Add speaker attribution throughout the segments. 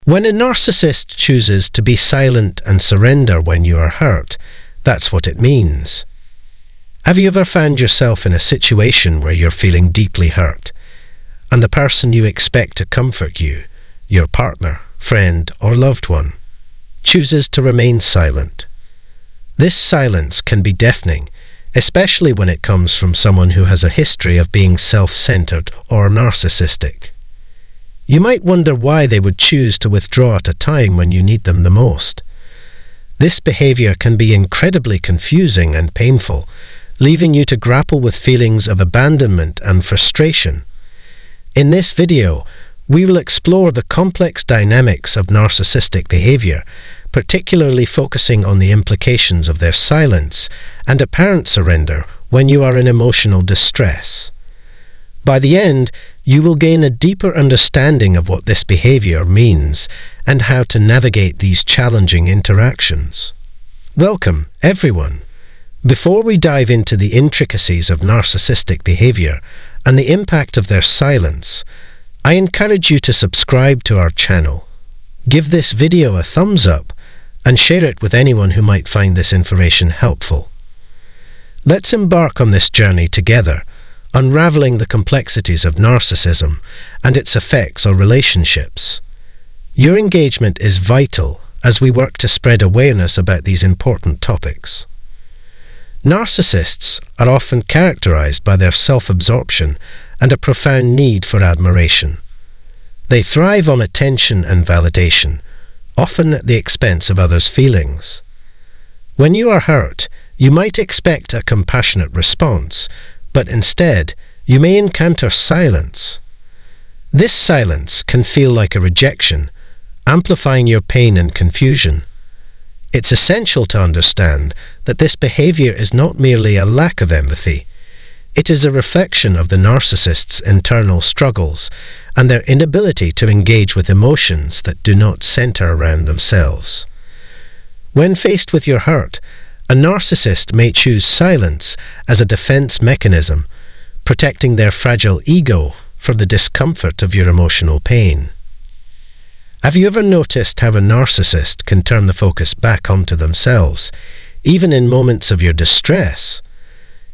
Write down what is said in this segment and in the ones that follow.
Speaker 1: When a narcissist chooses to be silent and surrender when you are hurt, that's what it means. Have you ever found yourself in a situation where you're feeling deeply hurt, and the person you expect to comfort you, your partner, friend, or loved one, chooses to remain silent? This silence can be deafening, especially when it comes from someone who has a history of being self-centered or narcissistic. You might wonder why they would choose to withdraw at a time when you need them the most. This behavior can be incredibly confusing and painful, leaving you to grapple with feelings of abandonment and frustration. In this video, we will explore the complex dynamics of narcissistic behavior, particularly focusing on the implications of their silence and apparent surrender when you are in emotional distress. By the end, you will gain a deeper understanding of what this behavior means and how to navigate these challenging interactions. Welcome, everyone. Before we dive into the intricacies of narcissistic behavior and the impact of their silence, I encourage you to subscribe to our channel. Give this video a thumbs up and share it with anyone who might find this information helpful. Let's embark on this journey together, unraveling the complexities of narcissism and its effects on relationships. Your engagement is vital as we work to spread awareness about these important topics. Narcissists are often characterized by their self-absorption and a profound need for admiration. They thrive on attention and validation, often at the expense of others' feelings. When you are hurt, you might expect a compassionate response, but instead, you may encounter silence. This silence can feel like a rejection, amplifying your pain and confusion. It's essential to understand that this behavior is not merely a lack of empathy. It is a reflection of the narcissist's internal struggles and their inability to engage with emotions that do not center around themselves. When faced with your hurt, a narcissist may choose silence as a defense mechanism, protecting their fragile ego from the discomfort of your emotional pain. Have you ever noticed how a narcissist can turn the focus back onto themselves, even in moments of your distress?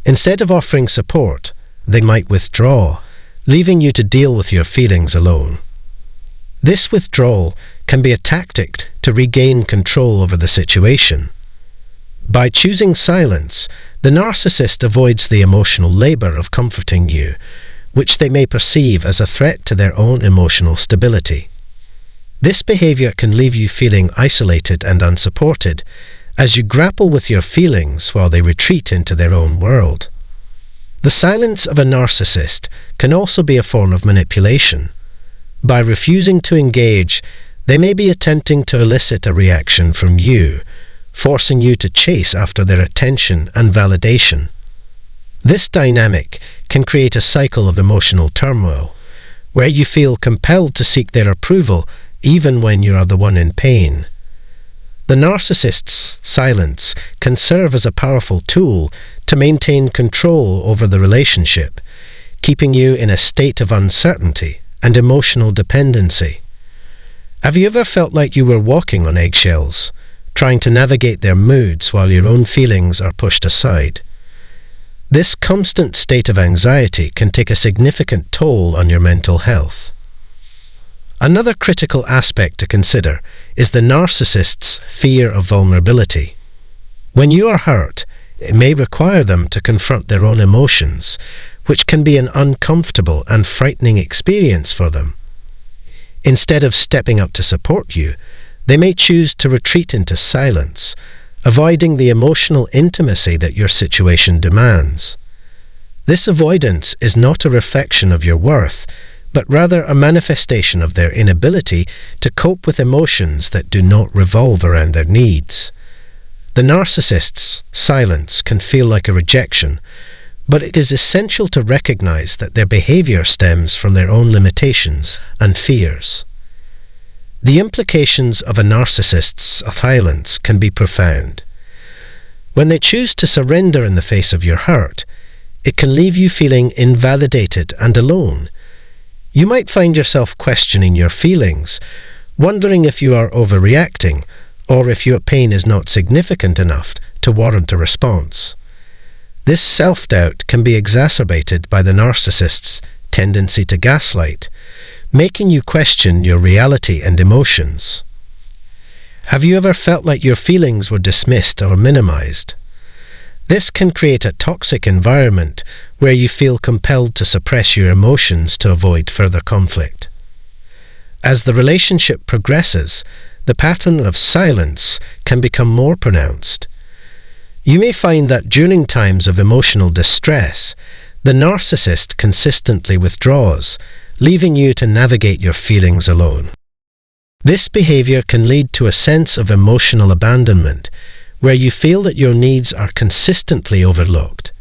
Speaker 1: Instead of offering support, they might withdraw, leaving you to deal with your feelings alone. This withdrawal can be a tactic to regain control over the situation. By choosing silence, the narcissist avoids the emotional labor of comforting you, which they may perceive as a threat to their own emotional stability. This behavior can leave you feeling isolated and unsupported as you grapple with your feelings while they retreat into their own world. The silence of a narcissist can also be a form of manipulation. By refusing to engage, they may be attempting to elicit a reaction from you, forcing you to chase after their attention and validation. This dynamic can create a cycle of emotional turmoil, where you feel compelled to seek their approval even when you are the one in pain. The narcissist's silence can serve as a powerful tool to maintain control over the relationship, keeping you in a state of uncertainty and emotional dependency. Have you ever felt like you were walking on eggshells, trying to navigate their moods while your own feelings are pushed aside? This constant state of anxiety can take a significant toll on your mental health. Another critical aspect to consider is the narcissist's fear of vulnerability. When you are hurt, it may require them to confront their own emotions, which can be an uncomfortable and frightening experience for them. Instead of stepping up to support you, they may choose to retreat into silence, avoiding the emotional intimacy that your situation demands. This avoidance is not a reflection of your worth, but rather a manifestation of their inability to cope with emotions that do not revolve around their needs. The narcissist's silence can feel like a rejection, but it is essential to recognize that their behavior stems from their own limitations and fears. The implications of a narcissist's silence can be profound. When they choose to surrender in the face of your hurt, it can leave you feeling invalidated and alone. You might find yourself questioning your feelings, wondering if you are overreacting or if your pain is not significant enough to warrant a response. This self-doubt can be exacerbated by the narcissist's tendency to gaslight, making you question your reality and emotions. Have you ever felt like your feelings were dismissed or minimized? This can create a toxic environment where you feel compelled to suppress your emotions to avoid further conflict. As the relationship progresses, the pattern of silence can become more pronounced. You may find that during times of emotional distress, the narcissist consistently withdraws, leaving you to navigate your feelings alone. This behavior can lead to a sense of emotional abandonment, where you feel that your needs are consistently overlooked.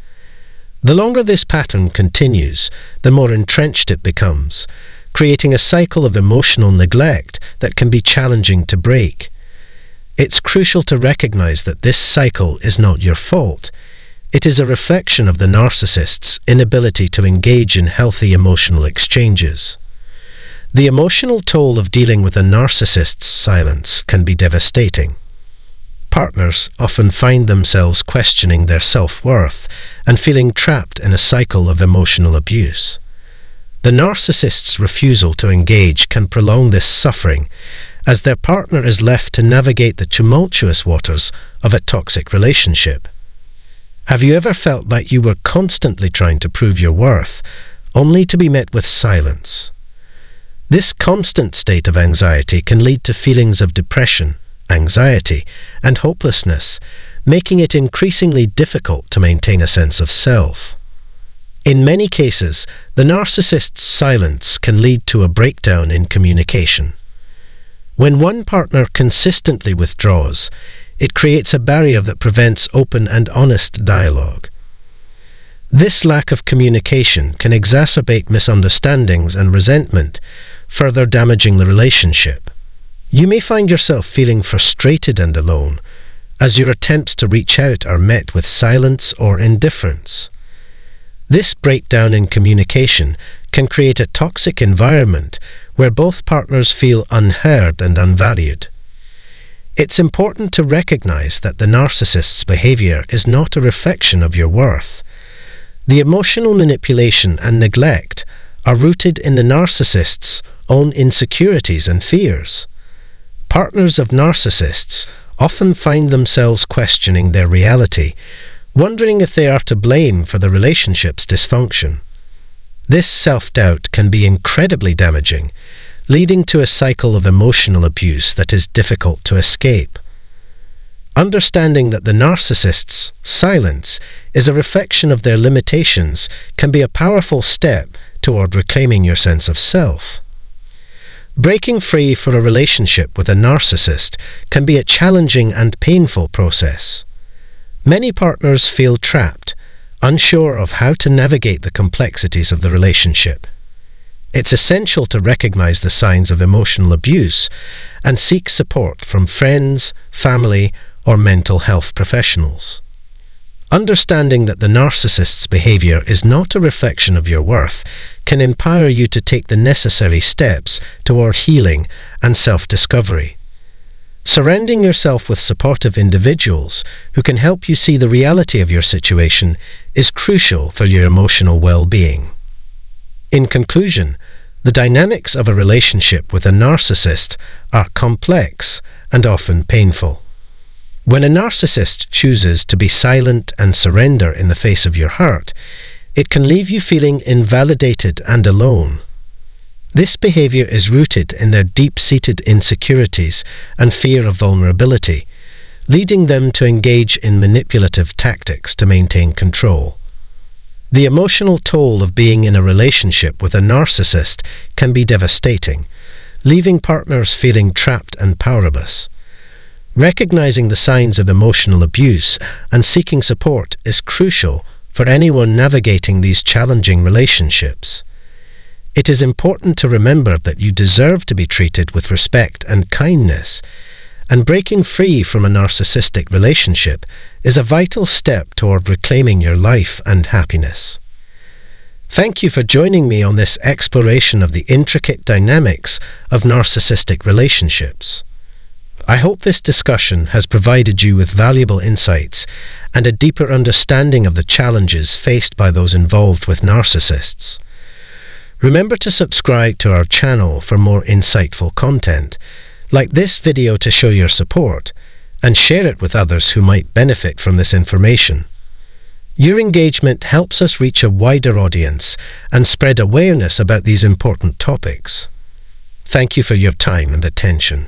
Speaker 1: The longer this pattern continues, the more entrenched it becomes, creating a cycle of emotional neglect that can be challenging to break. It's crucial to recognize that this cycle is not your fault. It is a reflection of the narcissist's inability to engage in healthy emotional exchanges. The emotional toll of dealing with a narcissist's silence can be devastating. Partners often find themselves questioning their self-worth and feeling trapped in a cycle of emotional abuse. The narcissist's refusal to engage can prolong this suffering, as their partner is left to navigate the tumultuous waters of a toxic relationship. Have you ever felt like you were constantly trying to prove your worth, only to be met with silence? This constant state of anxiety can lead to feelings of depression, anxiety, and hopelessness, making it increasingly difficult to maintain a sense of self. In many cases, the narcissist's silence can lead to a breakdown in communication. When one partner consistently withdraws, it creates a barrier that prevents open and honest dialogue. This lack of communication can exacerbate misunderstandings and resentment, further damaging the relationship. You may find yourself feeling frustrated and alone, as your attempts to reach out are met with silence or indifference. This breakdown in communication can create a toxic environment where both partners feel unheard and unvalued. It's important to recognize that the narcissist's behavior is not a reflection of your worth. The emotional manipulation and neglect are rooted in the narcissist's own insecurities and fears. Partners of narcissists often find themselves questioning their reality, wondering if they are to blame for the relationship's dysfunction. This self-doubt can be incredibly damaging, leading to a cycle of emotional abuse that is difficult to escape. Understanding that the narcissist's silence is a reflection of their limitations can be a powerful step toward reclaiming your sense of self. Breaking free from a relationship with a narcissist can be a challenging and painful process. Many partners feel trapped, unsure of how to navigate the complexities of the relationship. It's essential to recognize the signs of emotional abuse and seek support from friends, family, or mental health professionals. Understanding that the narcissist's behavior is not a reflection of your worth can empower you to take the necessary steps toward healing and self-discovery. Surrounding yourself with supportive individuals who can help you see the reality of your situation is crucial for your emotional well-being. In conclusion, the dynamics of a relationship with a narcissist are complex and often painful. When a narcissist chooses to be silent and surrender in the face of your hurt, it can leave you feeling invalidated and alone. This behavior is rooted in their deep-seated insecurities and fear of vulnerability, leading them to engage in manipulative tactics to maintain control. The emotional toll of being in a relationship with a narcissist can be devastating, leaving partners feeling trapped and powerless. Recognizing the signs of emotional abuse and seeking support is crucial for anyone navigating these challenging relationships. It is important to remember that you deserve to be treated with respect and kindness, and breaking free from a narcissistic relationship is a vital step toward reclaiming your life and happiness. Thank you for joining me on this exploration of the intricate dynamics of narcissistic relationships. I hope this discussion has provided you with valuable insights and a deeper understanding of the challenges faced by those involved with narcissists. Remember to subscribe to our channel for more insightful content, like this video to show your support, and share it with others who might benefit from this information. Your engagement helps us reach a wider audience and spread awareness about these important topics. Thank you for your time and attention.